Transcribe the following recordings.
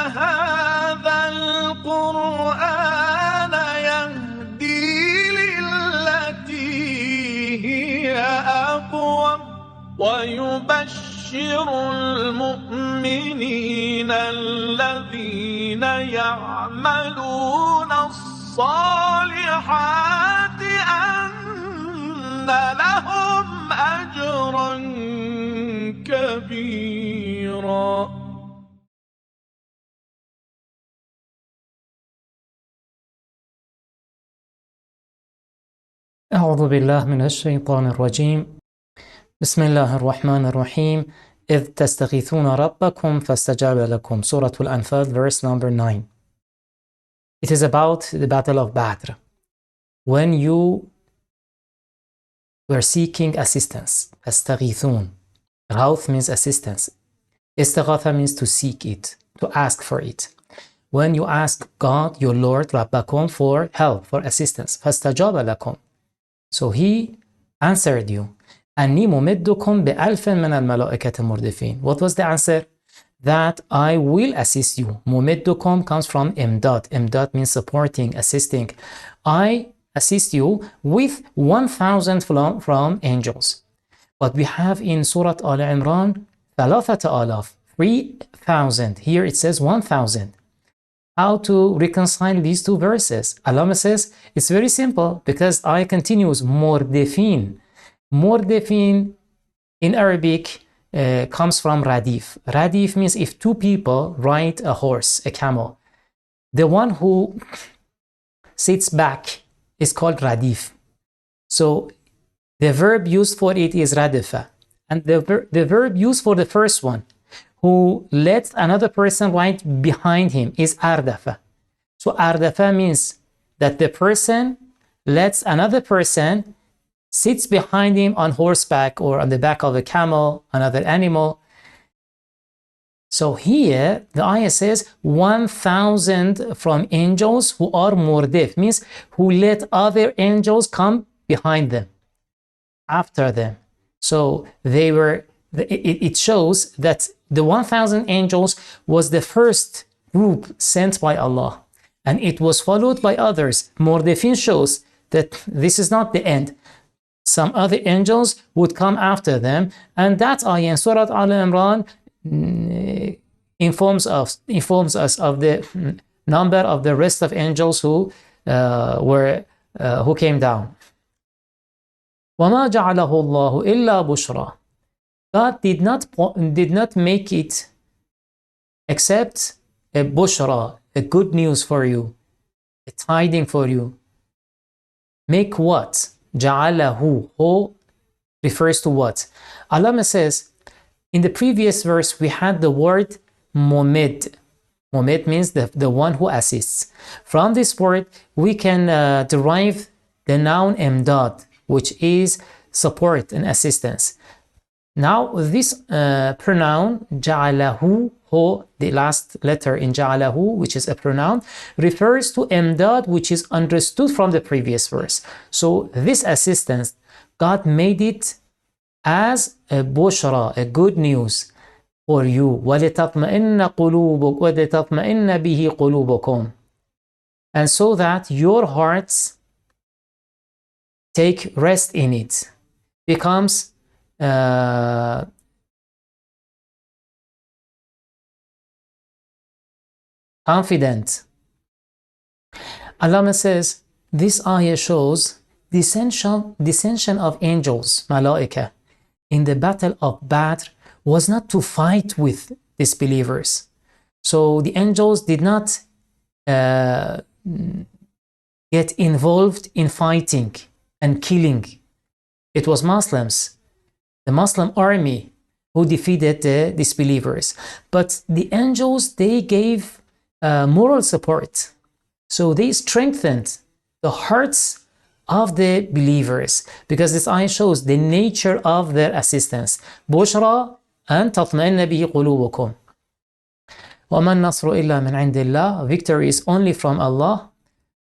هذا القرآن يهدي للتي هي أقوم ويبشر المؤمنين الذين يعملون الصالحات أن لهم أجرا كبيرا. أعوذ بالله من الشيطان الرجيم. بسم الله الرحمن الرحيم. إذ تستغيثون ربكم فاستجاب لكم. Sura Al-Anfal, verse number 9. It is about the battle of Badr. When you were seeking assistance. استغيثون. Ghawth means assistance. Istighatha means to seek it, to ask for it. When you ask God, your Lord, ربكم, for help, for assistance. فاستجاب لكم. So he answered you. أني ممدكم بألف من الملائكة مردفين. What was the answer? That I will assist you. ممدكم comes from imdad. Imdad means supporting, assisting. I assist you with 1,000 from angels. But we have in Surah Al-Imran ثلاثة آلاف, 3,000. Here it says 1,000. How to reconcile these two verses? Allah says it's very simple, because I continues mordefin. Mordefin in Arabic comes from radif. Radif means if two people ride a horse, a camel, the one who sits back is called radif. So the verb used for it is radifa, and the verb used for the first one, who lets another person ride behind him, is ardafa. So ardafa means that the person lets another person sits behind him on horseback or on the back of a camel, another animal. So here the ayah says 1,000 from angels who are murdif, means who let other angels come behind them, after them. So they were, it shows that the 1,000 angels was the first group sent by Allah, and it was followed by others. Murdifin shows that this is not the end. Some other angels would come after them, and that ayah in Surah Al-Imran informs us of the number of the rest of angels who came down. وَمَا جَعَلَهُ اللَّهُ إِلَّا بُشْرًا. God did not make it except a bushra, a good news for you, a tiding for you. Make what? جَعَلَهُ. Who refers to what? Allah says, in the previous verse we had the word mumid. Mumid means the one who assists. From this word we can derive the noun imdad, which is support and assistance. Now this pronoun ja'alahu, hu, the last letter in ja'alahu, which is a pronoun, refers to imdad, which is understood from the previous verse. So this assistance, God made it as a bushra, a good news for you. وَلِتَطْمَئِنَّ بِهِ قُلُوبُكُمْ. And so that your hearts take rest in it, becomes confident. Allah says this ayah shows descension of angels, malaika, in the battle of Badr was not to fight with disbelievers. So the angels did not get involved in fighting and killing. It was Muslims, the Muslim army, who defeated the disbelievers. But the angels, they gave moral support. So they strengthened the hearts of the believers, because this ayah shows the nature of their assistance. Bushra an tatma'inna bihi qulubukum. وَمَا النَّصْرُ إِلَّا مِنْ عِنْدِ اللَّهِ. Victory is only from Allah.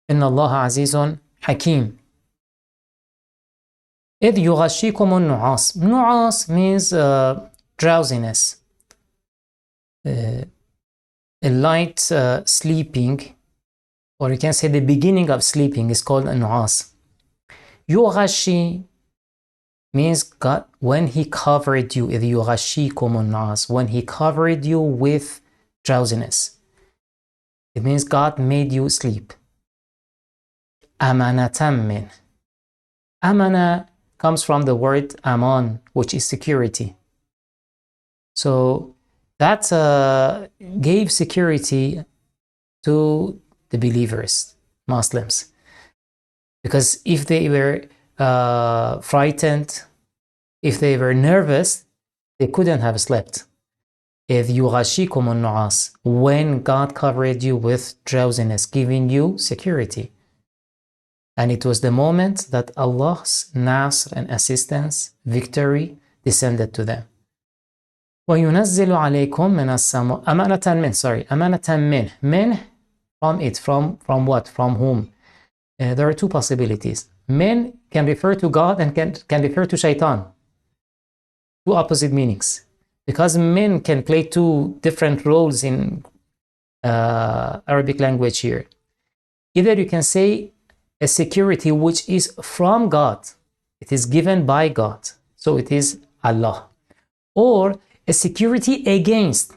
إِنَّ اللَّهَ عَزِيزٌ حَكِيمٌ. إِذْ يُغَشِّيكُمُ النُّعَاسِ. Nu'as means drowsiness. A a light sleeping, or you can say the beginning of sleeping, is called an-nu'as. يغشي means God, when He covered you, إذ يغشيكم النعاس, when He covered you with drowsiness. It means God made you sleep. أمانة من. Amana comes from the word aman, which is security. So that gave security to the believers, Muslims. Because if they were frightened, if they were nervous, they couldn't have slept. إذ يغشيكم النعاس, when God covered you with drowsiness, giving you security. And it was the moment that Allah's nasr and assistance, victory, descended to them. وَيُنَزِّلُ عَلَيْكُمْ مِنَ السَّمَاءِ أَمَانَةً مِنْ from it, from what, from whom? There are two possibilities. Min can refer to God and can refer to shaitan. Two opposite meanings. Because min can play two different roles in Arabic language here. Either you can say a security which is from God. It is given by God. So it is Allah. Or a security against.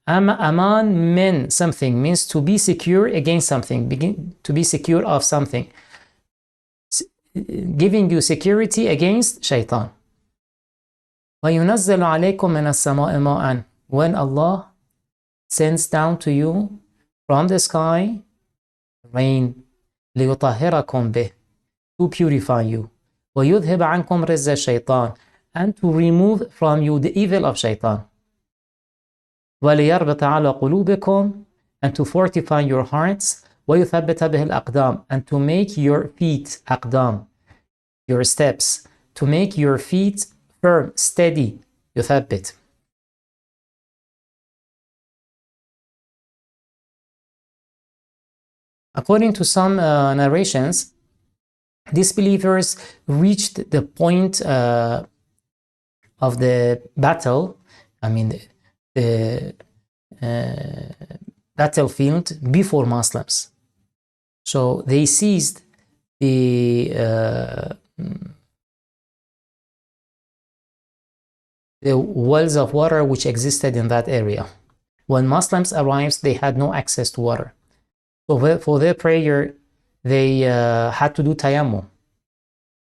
Aman min something means to be secure against something, to be secure of something. Giving you security against shaitan. وَيُنَزِّلُ عَلَيْكُمْ مِنَ السَّمَاءِ مَاءً, when Allah sends down to you from the sky rain, لِيُطَهِّرَكُمْ بِهِ, to purify you, وَيُذْهِبَ عَنْكُمْ رِزَّ الشَّيْطَانِ, and to remove from you the evil of shaitan, وَلِيَرْبِطَ عَلَى قُلُوبِكُمْ, and to fortify your hearts, وَيُثَبِّتَ بِهِ الْأَقْدَامِ, and to make your feet, أقدام, your steps, to make your feet firm, steady, يثبت. According to some narrations, disbelievers reached the point of the battle, the battlefield before Muslims. So they seized the wells of water which existed in that area. When Muslims arrived, they had no access to water. So for their prayer, they had to do tayammum.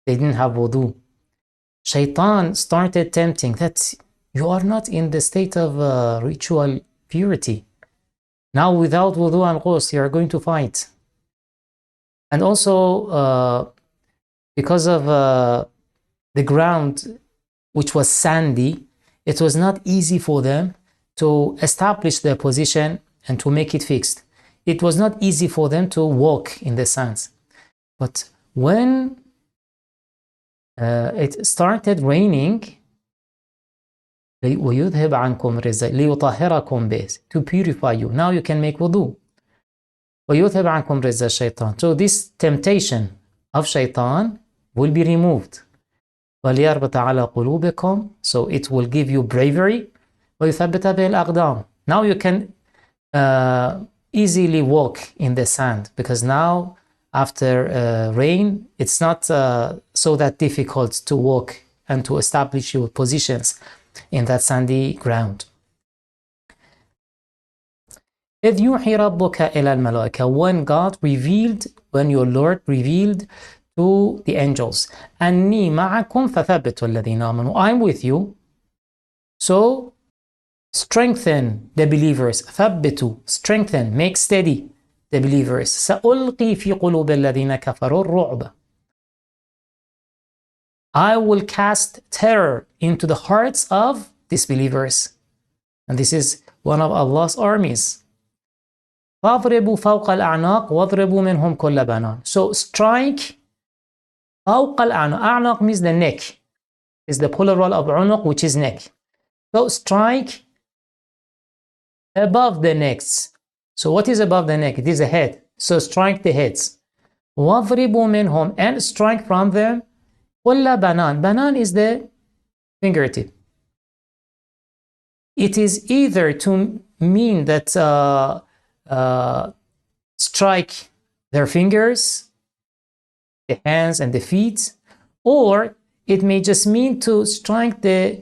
They didn't have wudu. Shaitan started tempting that you are not in the state of ritual purity. Now without wudu and ghusl, you are going to fight. And also because of the ground which was sandy, it was not easy for them to establish their position and to make it fixed. It was not easy for them to walk in the sands. But when it started raining, وَيُذْهِبْ عَنْكُمْ رِزَّ لِيُطَهِّرَكُمْ بِهِ, to purify you. Now you can make wudu. وَيُذْهِبْ عَنْكُمْ رِزَّ الشَّيْطَانِ, so this temptation of shaitan will be removed. وَلِيَرْبِطَ عَلَى قُلُوبِكُمْ, so it will give you bravery. وَيُثَبِّتَ بِهِ الْأَقْدَامِ, now you can easily walk in the sand, because now after rain it's not so that difficult to walk and to establish your positions in that sandy ground. إِذْ يُوحِي رَبُّكَ إِلَى الْمَلَائِكَةِ, when your Lord revealed to the angels, أَنِّي مَعَكُمْ فَثَبِّتُوا الَّذِينَ آمَنُوا, I'm with you, so strengthen the believers. ثبتوا, strengthen, make steady the believers. سألقي في قلوب الذين كفروا الرعب, I will cast terror into the hearts of disbelievers. And this is one of Allah's armies. فاضربوا فوق الأعناق واضربوا منهم كل بنان, so strike فوق الأعناق. أعناق means the neck, is the plural of عنق, which is neck. So strike above the necks. So what is above the neck? It is a head. So strike the heads. وَاضْرِبُوا مِنْهُمْ, and strike from them. كُلَّ بَنَان, banan is the fingertip. It is either to mean that strike their fingers, the hands and the feet, or it may just mean to strike the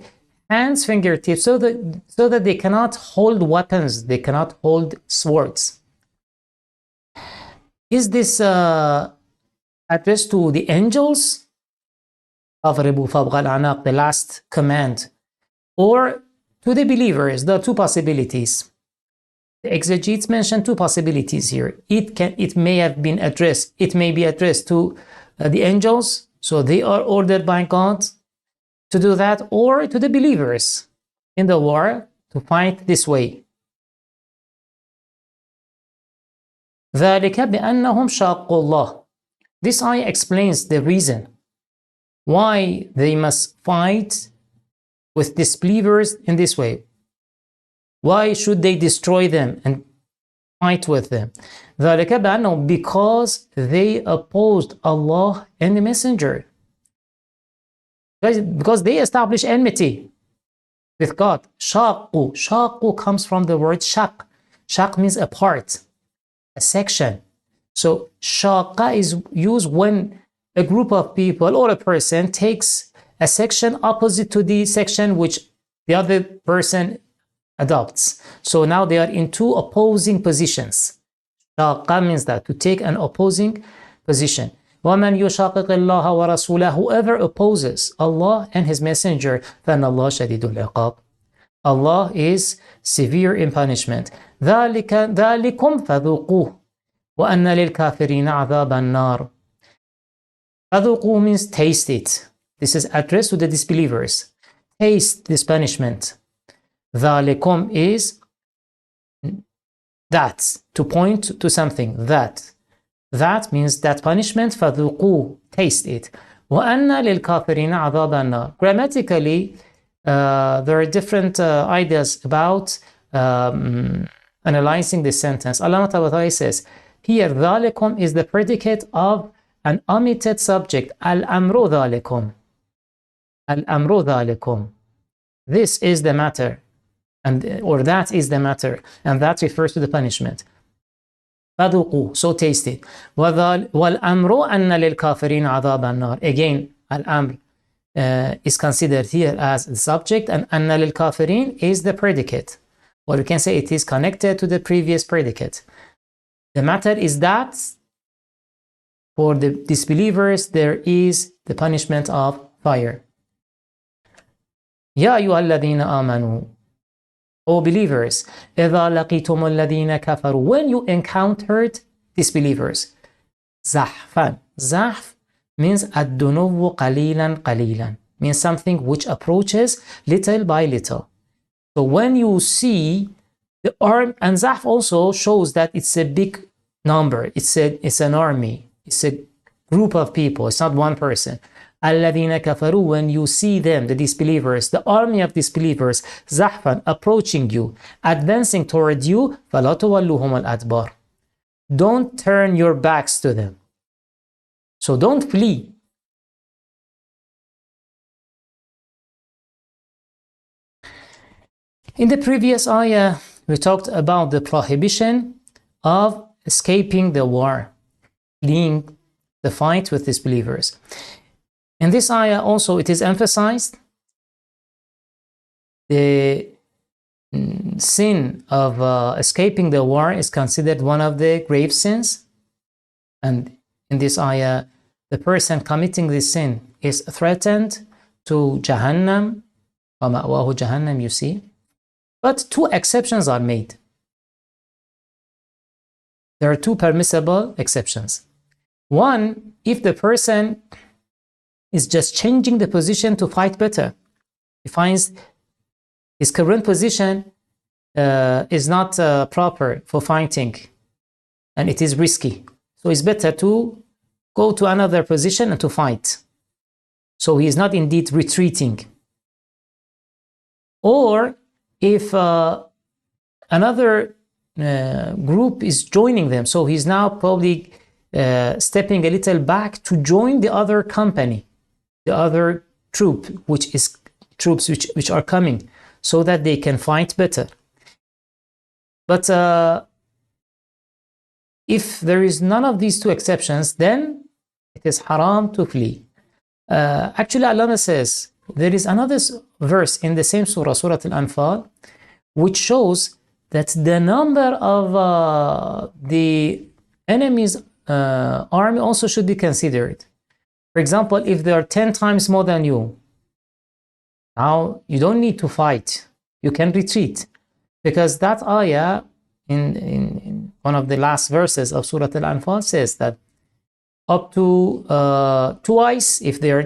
hands, fingertips, so that they cannot hold weapons, they cannot hold swords. Is this addressed to the angels? The last command, or to the believers? There are two possibilities. The exegetes mention two possibilities here. It may have been addressed. It may be addressed to the angels, so they are ordered by God to do that, or to the believers in the war to fight this way. ذلك بأنهم شاقوا الله. This ayah explains the reason why they must fight with disbelievers in this way. Why should they destroy them and fight with them? ذلك بأنهم, because they opposed Allah and the Messenger. Because they established enmity with God. Shaqu. Shaqu comes from the word shaq. Shaq means a part, a section. So shaqa is used when a group of people or a person takes a section opposite to the section which the other person adopts. So now they are in two opposing positions. Shaqa means that, to take an opposing position. وَمَنْ يُشَاقِقِ اللَّهَ وَرَسُولَهُ, whoever opposes Allah and His Messenger, فَإِنَّ اللَّهَ شَدِيدُ الْعِقَابِ, Allah is severe in punishment. ذَلِكُمْ فَذُوقُوهُ وَأَنَّ لِلْكَافِرِينَ عَذَابَ النَّارِ. فَذُوقُوهُ means taste it. This is addressed to the disbelievers. Taste this punishment. ذَلِكُمْ is that, to point to something, that. That means that punishment. فَذُوقُوهُ, taste it. وَأَنَّ لِلْكَافِرِينَ عَذَابَ النَّارِ. Grammatically, there are different ideas about analyzing this sentence. Allah Ta'ala says, here, ذَلِكُمْ is the predicate of an omitted subject. Al-amru ذَلِكُمْ. Al-amru ذَلِكُمْ. This is the matter, or that is the matter, and that refers to the punishment. فَذُوقُوا, so taste it. وَالْأَمْرُ أَنَّ لِلْكَافِرِينَ عَذَابَ النَّارِ. Again, al-amr is considered here as the subject, and أَنَّ لِلْكَافِرِينَ is the predicate. Or we can say it is connected to the previous predicate. The matter is that for the disbelievers there is the punishment of fire. يَا أَيُّهَا الَّذِينَ آمَنُوا, O believers, إِذَا لَقِيتُمُ الَّذِينَ كَفَرُوا, when you encountered disbelievers. زَحْفًا. Zahf means الدُّنُوُّ قَلِيلًا قَلِيلًا, means something which approaches little by little. So when you see the army, and Zahf also shows that it's a big number, it's an army, it's a group of people, it's not one person. الَّذِينَ كَفَرُوا, when you see them, the disbelievers, the army of disbelievers, زَحْفًا, approaching you, advancing toward you, فَلَا تُوَلُّهُمُ الْأَدْبَارِ, don't turn your backs to them. So don't flee. In the previous ayah, we talked about the prohibition of escaping the war, fleeing the fight with disbelievers. In this ayah also it is emphasized the sin of escaping the war is considered one of the grave sins. And in this ayah, the person committing this sin is threatened to Jahannam, وَمَأْوَاهُ Jahannam, you see. But two exceptions are made. There are two permissible exceptions. One, if the person is just changing the position to fight better. He finds his current position is not proper for fighting, and it is risky. So it's better to go to another position and to fight. So he is not indeed retreating. Or if another group is joining them, so he's now probably stepping a little back to join the other company, the other troop, which is troops which are coming, so that they can fight better. But if there is none of these two exceptions, then it is haram to flee. Actually, Allah says, there is another verse in the same surah, Surah Al-Anfal, which shows that the number of the enemy's army also should be considered. For example, if they are 10 times more than you, now you don't need to fight. You can retreat. Because that ayah in one of the last verses of Surah Al-Anfal says that up to twice, if they are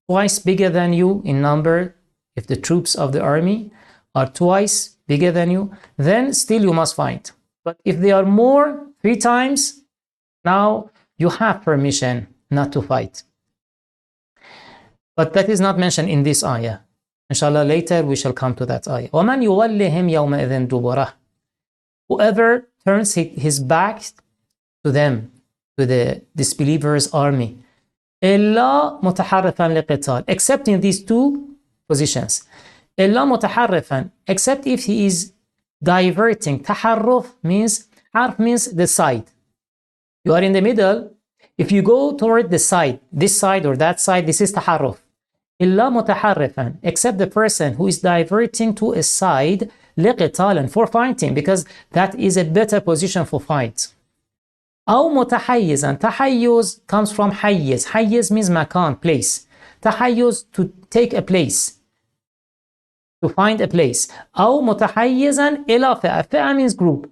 twice bigger than you in number, if the troops of the army are twice bigger than you, then still you must fight. But if they are more, 3 times, now you have permission not to fight. But that is not mentioned in this ayah. Inshallah, later we shall come to that ayah. وَمَنْ يُوَلِّهِمْ يَوْمَئِذٍ دُبُرَهُ. Whoever turns his back to them, to the disbelievers' army, إِلَّا مُتَحَرِّفًا لِقِتَالٍ, except in these two positions. إِلَّا مُتَحَرِّفًا, except if he is diverting. تحرف means, حرف means the side. You are in the middle. If you go toward the side, this side or that side, this is تحرف. إِلَّا مُتَحَرِّفًا, except the person who is diverting to a side, لِقِتَالٍ, for fighting, because that is a better position for fight. أو متحيزا, تحيز comes from حيز. حيز means makan, place. تحيز, to take a place, to find a place. أو متحيزا إلى فئة. فئة means group.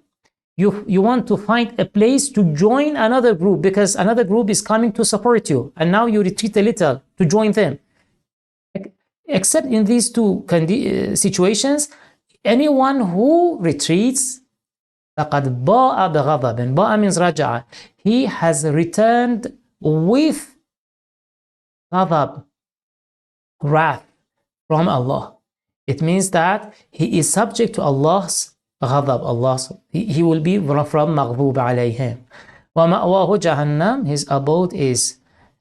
You want to find a place to join another group because another group is coming to support you, and now you retreat a little to join them. Except in these two situations, anyone who retreats, فَقَدْ بَاءَ بِغَضَبٍ. باء means رَجَعَ. He has returned with غضب, wrath from Allah. It means that he is subject to Allah's غضب. He will be from مغضوب عليهم. وَمَأْوَاهُ جَهَنَّمْ, his abode is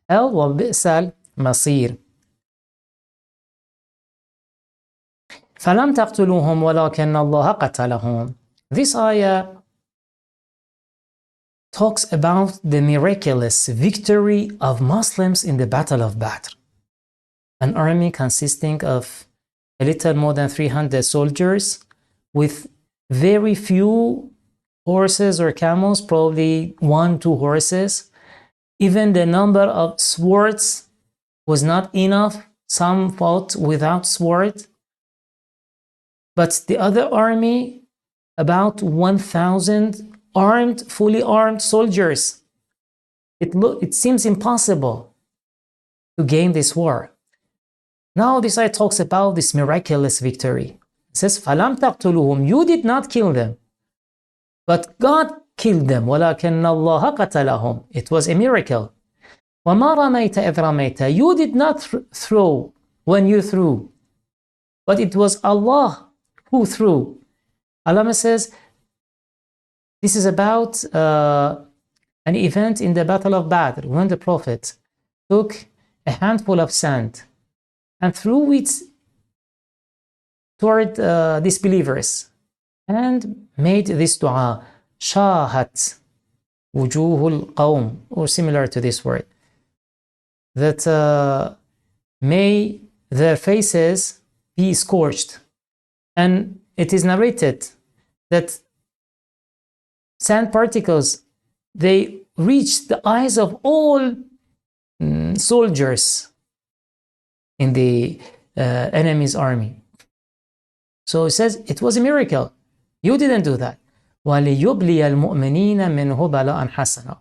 hell. وَبِئْسَ الْمَصِيرُ. فَلَمْ تَقْتُلُوهُمْ وَلَكِنَّ اللَّهَ قَتَلَهُمْ. This ayah talks about the miraculous victory of Muslims in the Battle of Badr. An army consisting of a little more than 300 soldiers with very few horses or camels, probably 1-2 horses. Even the number of swords was not enough. Some fought without sword. But the other army, about 1,000 armed, fully armed soldiers. It seems impossible to gain this war. Now this ayah talks about this miraculous victory. It says, فَلَمْ تَقْتُلُوهُمْ, you did not kill them, but God killed them. وَلَكِنَّ اللَّهَ قَتَلَهُمْ. It was a miracle. وَمَا رَمَيْتَ إِذْ رَمَيْتَ, you did not throw when you threw, but it was Allah who threw. Allah says, this is about an event in the Battle of Badr, when the Prophet took a handful of sand and threw it toward disbelievers and made this dua, shahat wujuhul qawm, or similar to this word, that may their faces be scorched. And it is narrated that sand particles, they reached the eyes of all soldiers in the enemy's army. So it says it was a miracle. You didn't do that. وَلِيُبْلِيَ الْمُؤْمِنِينَ مِنْهُ بَلَاءً حَسَنًا.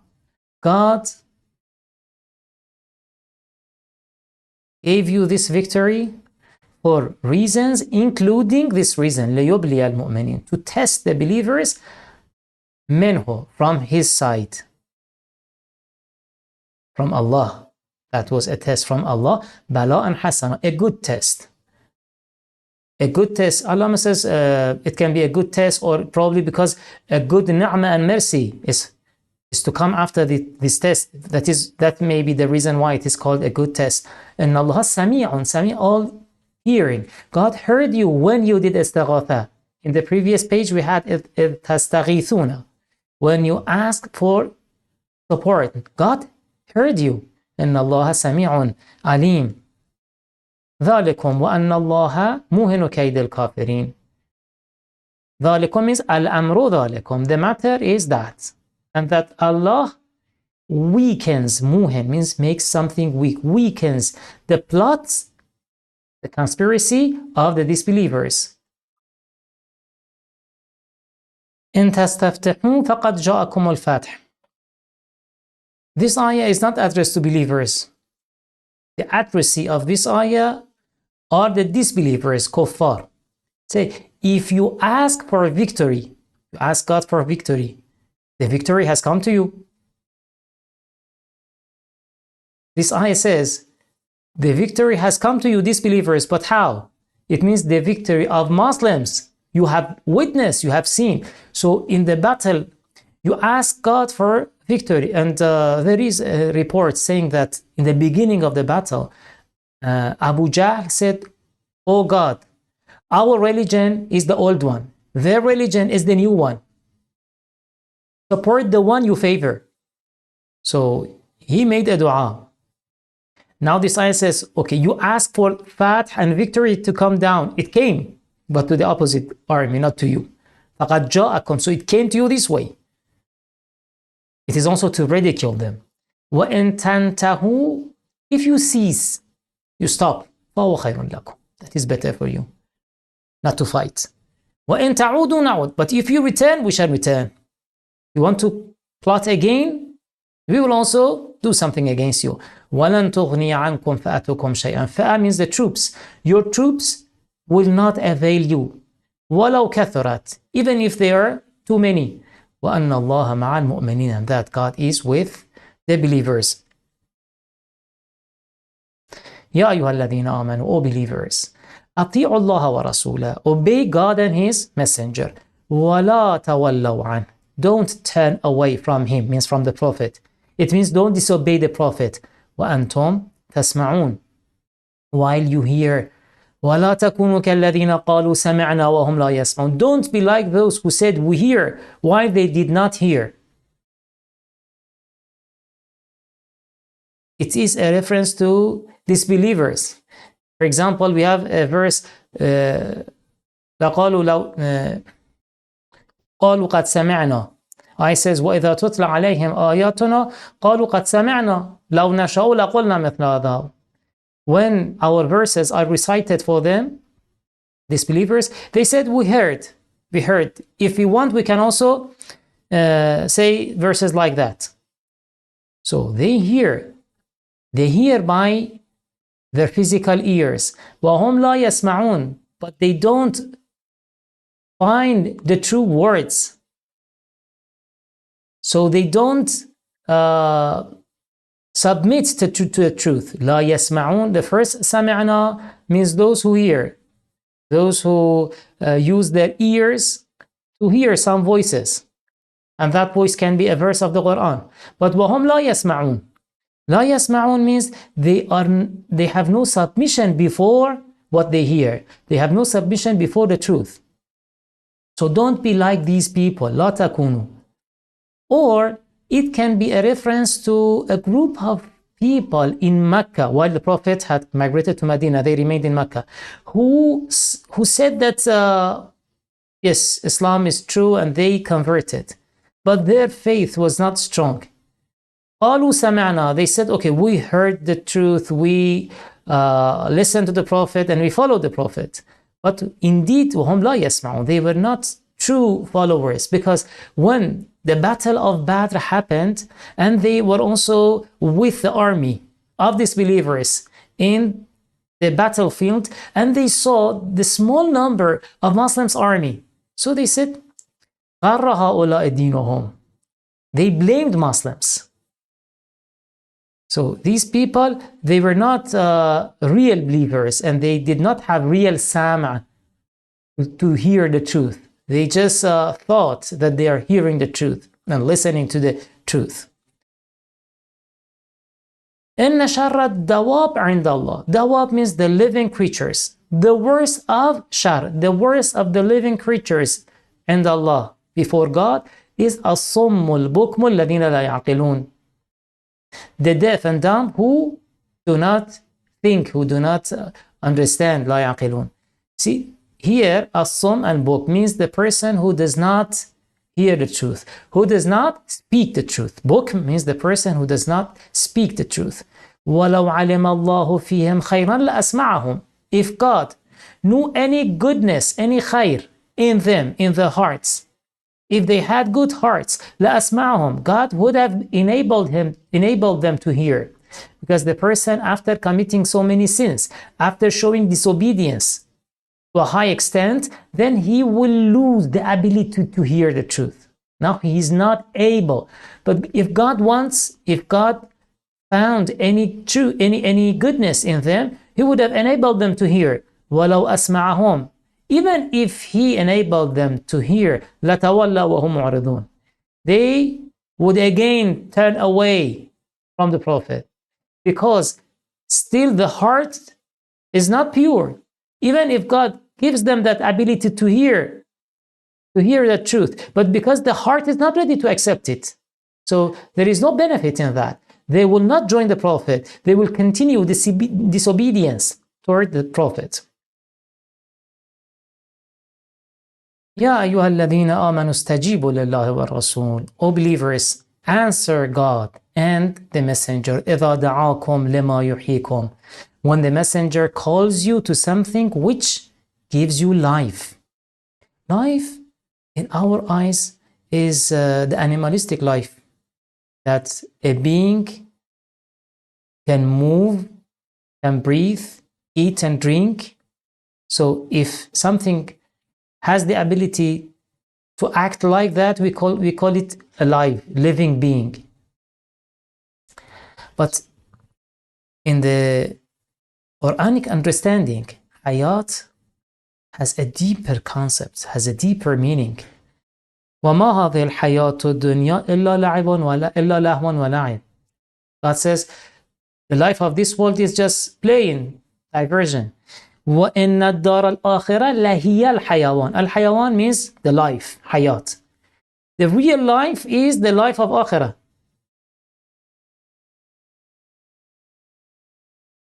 God gave you this victory for reasons, including this reason, لِيُبْلِيَ الْمُؤْمِنِينَ, to test the believers, minhu, from his side, from Allah. That was a test from Allah. بَلَاءً حَسَنًا, a good test. A good test, Allah says it can be a good test, or probably because a good ni'mah and mercy is to come after this test. That may be the reason why it is called a good test. And Allah Sami'un, all hearing. God heard you when you did istighatha. In the previous page we had إِذْ تَسْتَغِيثُونَ. When you ask for support, God heard you. إن الله سميع عليم. ذلكم وأن الله موهن كيد الكافرين. ذلكم means الأمر ذلكم. The matter is that. And that Allah weakens, muhin means makes something weak, weakens the plots, the conspiracy of the disbelievers. إن تستفتحوا فقد جاءكم الفتح. This ayah is not addressed to believers. The addressee of this ayah are the disbelievers, kuffar. Say, if you ask for a victory, you ask God for a victory, the victory has come to you. This ayah says, the victory has come to you, disbelievers, but how? It means the victory of Muslims. You have witnessed, you have seen. So in the battle, you ask God for victory. And there is a report saying that in the beginning of the battle, Abu Jahl said, "Oh God, our religion is the old one. Their religion is the new one. Support the one you favor." So he made a dua. Now this ayah says, okay, you ask for fath and victory to come down. It came, but to the opposite army, not to you. فَقَدْ جَاءَكُمْ. So it came to you this way. It is also to ridicule them. وَإِن تَنْتَهُوا. If you cease, you stop. فَهُوَ خَيْرٌ لَكُمْ. That is better for you, not to fight. وَإِن تَعُودُوا نَعُودْ. But if you return, we shall return. You want to plot again? We will also do something against you. وَلَن تُغْنِيَ عَنْكُمْ فَأَتُكُمْ شَيْئًا. فَأَ means the troops. Your troops will not avail you. وَلَوْ كَثُرَتْ. Even if they are too many. وَأَنَّ اللَّهَ مَعَ الْمُؤْمِنِينَ. And that God is with the believers. يَا أَيُّهَا الَّذِينَ آمَنُوا. O believers. أَطِيعُوا اللَّهَ وَرَسُولَهُ. Obey God and His Messenger. وَلَا تَوَلَّوْا عَنْهُ. Don't turn away from Him, means from the Prophet. It means don't disobey the Prophet. وَأَنْتُمْ تَسْمَعُونَ. While you hear. وَلَا تَكُونُوا كَالَّذِينَ قَالُوا سَمِعْنَا وَهُمْ لَا يَسْمَعُونَ. Don't be like those who said we hear while they did not hear. It is a reference to disbelievers. For example, we have a verse قالوا قد سمعنا. I says وإذا تتلى عليهم آياتنا قالوا قد سمعنا لو نشاء لقلنا مثل هذا. When our verses are recited for them, disbelievers, they said we heard. If we want, we can also say verses like that. So they hear by their physical ears. وهم لا يسمعون. But they don't find the true words. So they don't submit to the truth. لا يسمعون. The first سمعنا means those who hear. Those who use their ears to hear some voices. And that voice can be a verse of the Quran. But وهم لا يسمعون. لا يسمعون means they have no submission before what they hear. They have no submission before the truth. So don't be like these people. لا تكونوا. Or it can be a reference to a group of people in Mecca while the Prophet had migrated to Medina. They remained in Mecca, who said that yes, Islam is true, and they converted, but their faith was not strong. قالوا سمعنا. They said, okay, we heard the truth, we listened to the Prophet, and we followed the Prophet. But indeed, وهم لا يسمعون. They were not true followers, because when the battle of Badr happened, and they were also with the army of disbelievers in the battlefield, and they saw the small number of Muslims' army. So they said, غَرَّ هَؤُلَاءِ دِينُهُمْ. They blamed Muslims. So these people, they were not real believers, and they did not have real sama to hear the truth. They just thought that they are hearing the truth and listening to the truth. إِنَّ شَرَّ الدَّوَابِ عِنْدَ اللَّهِ. Dawab means the living creatures. The worst of shar, the worst of the living creatures, and Allah, before God, is الصم البكم الذين لا يعقلون. The deaf and dumb who do not think, who do not understand. لا يعقلون. See, here الصم and buk means the person who does not hear the truth, who does not speak the truth. Buk means the person who does not speak the truth. وَلَوْ عَلِمَ اللَّهُ فِيهِمْ خَيْرًا لَأَسْمَعَهُم. If God knew any goodness, any khair in them, in their hearts, if they had good hearts, لَأَسْمَعَهُم, God would have enabled them to hear. Because the person, after committing so many sins, after showing disobedience to a high extent, then he will lose the ability to hear the truth. Now he is not able. But if God wants, if God found any truth, any goodness in them, he would have enabled them to hear. وَلَوْ أَسْمَعَهُمْ. Even if he enabled them to hear, لَتَوَلَّوا وَهُمْ مُعْرِضُونَ. They would again turn away from the Prophet. Because still the heart is not pure. Even if God gives them that ability to hear the truth, but because the heart is not ready to accept it, so there is no benefit in that. They will not join the Prophet. They will continue disobedience toward the Prophet. يا أيها الذين آمنوا استجيبوا لله والرسول. O believers, answer God and the messenger. إذا دعاكم لما يحييكم. When the messenger calls you to something which gives you life. Life, in our eyes, is the animalistic life. That a being can move, can breathe, eat and drink. So if something has the ability to act like that, we call it alive, living being. But in the Quranic understanding, hayat has a deeper concept, has a deeper meaning. وَمَا هَذِهِ الْحَيَاةُ الدُّنْيَا إِلَّا لَعِبٌ إِلَّا لَهْوٌ وَلَعِبٌ. God says, the life of this world is just playing, diversion. وَإِنَّ الدَّارَ الْآخِرَةَ لَهِيَ الْحَيَوَانِ. Al-Hayawan means the life, hayat. The real life is the life of akhirah.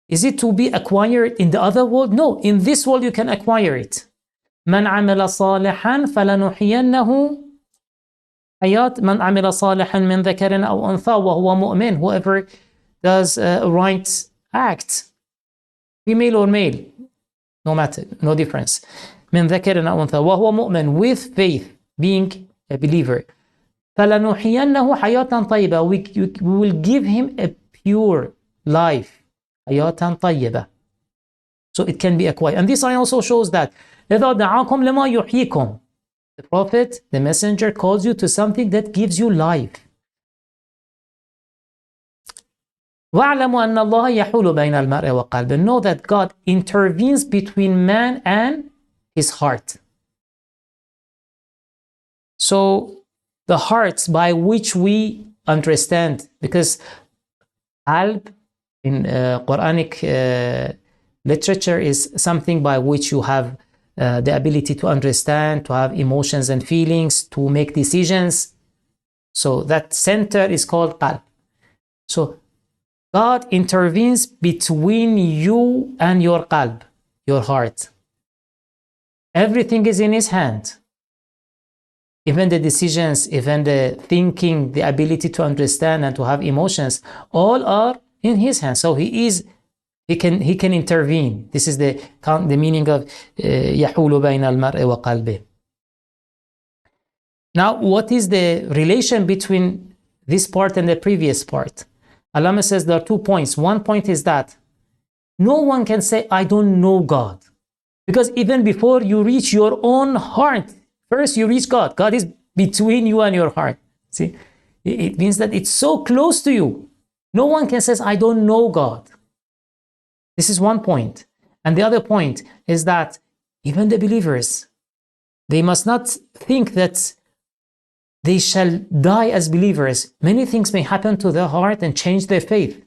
Is it to be acquired in the other world? No, in this world you can acquire it. مَنْ عَمِلَ صَالِحًا فَلَنُحْيَنَّهُ حياة من عمل صالحا من ذكر أو أنثى وهو مؤمن. Whoever does a right act, female or male, no matter, no difference. من ذكر أو أنثى وهو مؤمن, with faith, being a believer. فلنحيينه حياة طيبة. We will give him a pure life. حياة طيبة. So it can be acquired. And this ayah also shows that إذا دعاكم لما يحييكم. The Prophet, the messenger, calls you to something that gives you life. وَاعْلَمُوا أَنَّ اللَّهَ يَحُولُ بَيْنَ الْمَرْءِ وَقَلْبِهِ. Know that God intervenes between man and his heart. So the hearts by which we understand, because qalb in Quranic literature is something by which you have the ability to understand, to have emotions and feelings, to make decisions. So that center is called qalb. So God intervenes between you and your qalb, your heart. Everything is in his hand. Even the decisions, even the thinking, the ability to understand and to have emotions, all are in his hands. So he can intervene. This is the meaning of يحول بين المرء وقلبه. Now, what is the relation between this part and the previous part? Allama says there are 2 points. One point is that no one can say, I don't know God. Because even before you reach your own heart, first you reach God. God is between you and your heart. See, it means that it's so close to you. No one can say, I don't know God. This is one point. And the other point is that even the believers, they must not think that they shall die as believers. Many things may happen to their heart and change their faith.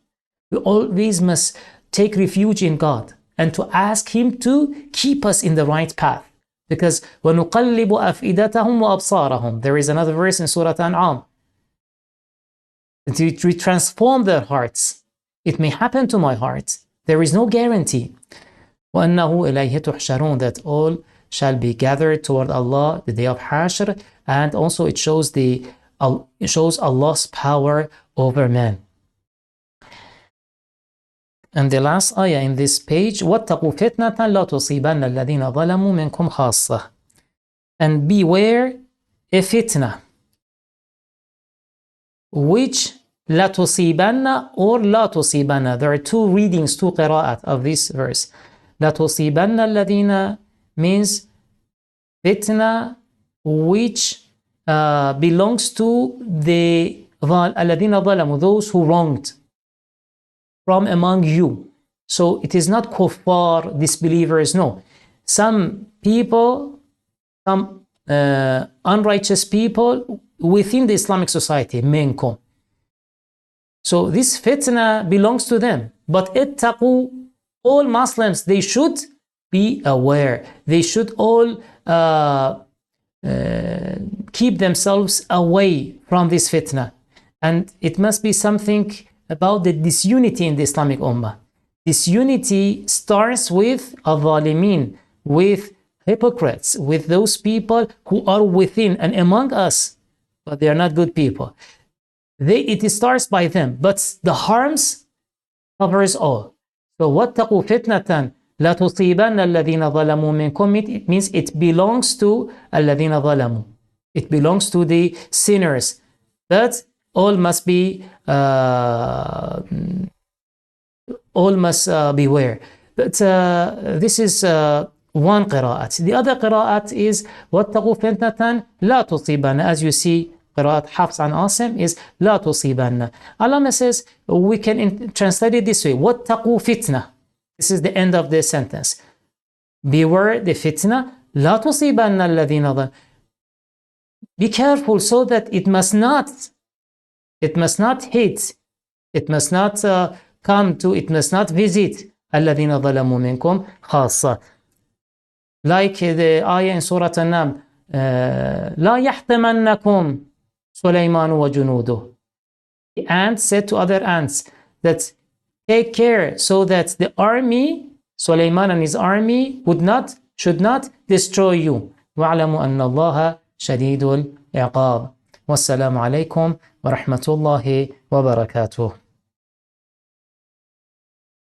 We always must take refuge in God and to ask him to keep us in the right path. Because وَنُقَلِّبُ أَفْئِدَتَهُمْ وَأَبْصَارَهُم. There is another verse in Surah An'am. We transform their hearts. It may happen to my heart. There is no guarantee. وَأَنَّهُ إِلَيْهِ تُحْشَرُونَ. That all shall be gathered toward Allah the day of Hashr. And also it shows Allah's power over man. And the last ayah in this page, وَاتَّقُوا فِتْنَةً لَا تُصِيبَنَّ الَّذِينَ ظَلَمُوا مِنْكُمْ خَاصَّةً. And beware a fitna, which لَا تُصِيبَنَّ or لَا تُصِيبَنَّ. There are two readings, two qira'at of this verse. لَا تُصِيبَنَّ الَّذِينَ means fitna which belongs to the الَّذِينَ ظَلَمُوا, those who wronged from among you. So it is not kuffar, disbelievers, no. Some people, some unrighteous people within the Islamic society, minkum. So this fitna belongs to them. But ittaqu, all Muslims, they should be aware. They should all keep themselves away from this fitna. And it must be something about the disunity in the Islamic Ummah. Disunity starts with al-zalimin, with hypocrites, with those people who are within and among us, but they are not good people. It starts by them, but the harms covers all. So وَاتَّقُوا فِتْنَةً لَا تُصِيبَنَّ الَّذِينَ ظَلَمُوا مِنْكُمْ. It means it belongs to الَّذِينَ ظَلَمُوا. It belongs to the sinners. But all must be beware. But this is one qira'at. The other qira'at is وَاتَّقُوا فِتْنَةً لَا تُصِيبَنَّ. As you see, qira'at Hafs and Asim is لَا تُصِيبَنَّ. Allama says we can translate it this way: وَاتَّقُوا فِتْنَةً. This is the end of the sentence. Beware the fitna. لَا تُصِيبَنَّ الَّذِينَ ظَلَمُوا. Be careful so that it must not hit, it must not come to, it must not visit الَّذِينَ ظَلَمُوا مِنْكُمْ خَاصَّةً. Like the ayah in Surah An-Naml, لَا يَحْتَمَنَّكُمْ سُلَيْمَانُ وَجُنُودُهُ. The ant said to other ants that take care so that the army, Sulaiman and his army, should not destroy you. وَاعْلَمُوا أَنَّ اللَّهَ شَدِيدُ الْعِقَابِ. وَالسَّلَامُ عَلَيْكُمْ وَرَحْمَةُ اللَّهِ وَبَرَكَاتُهُ.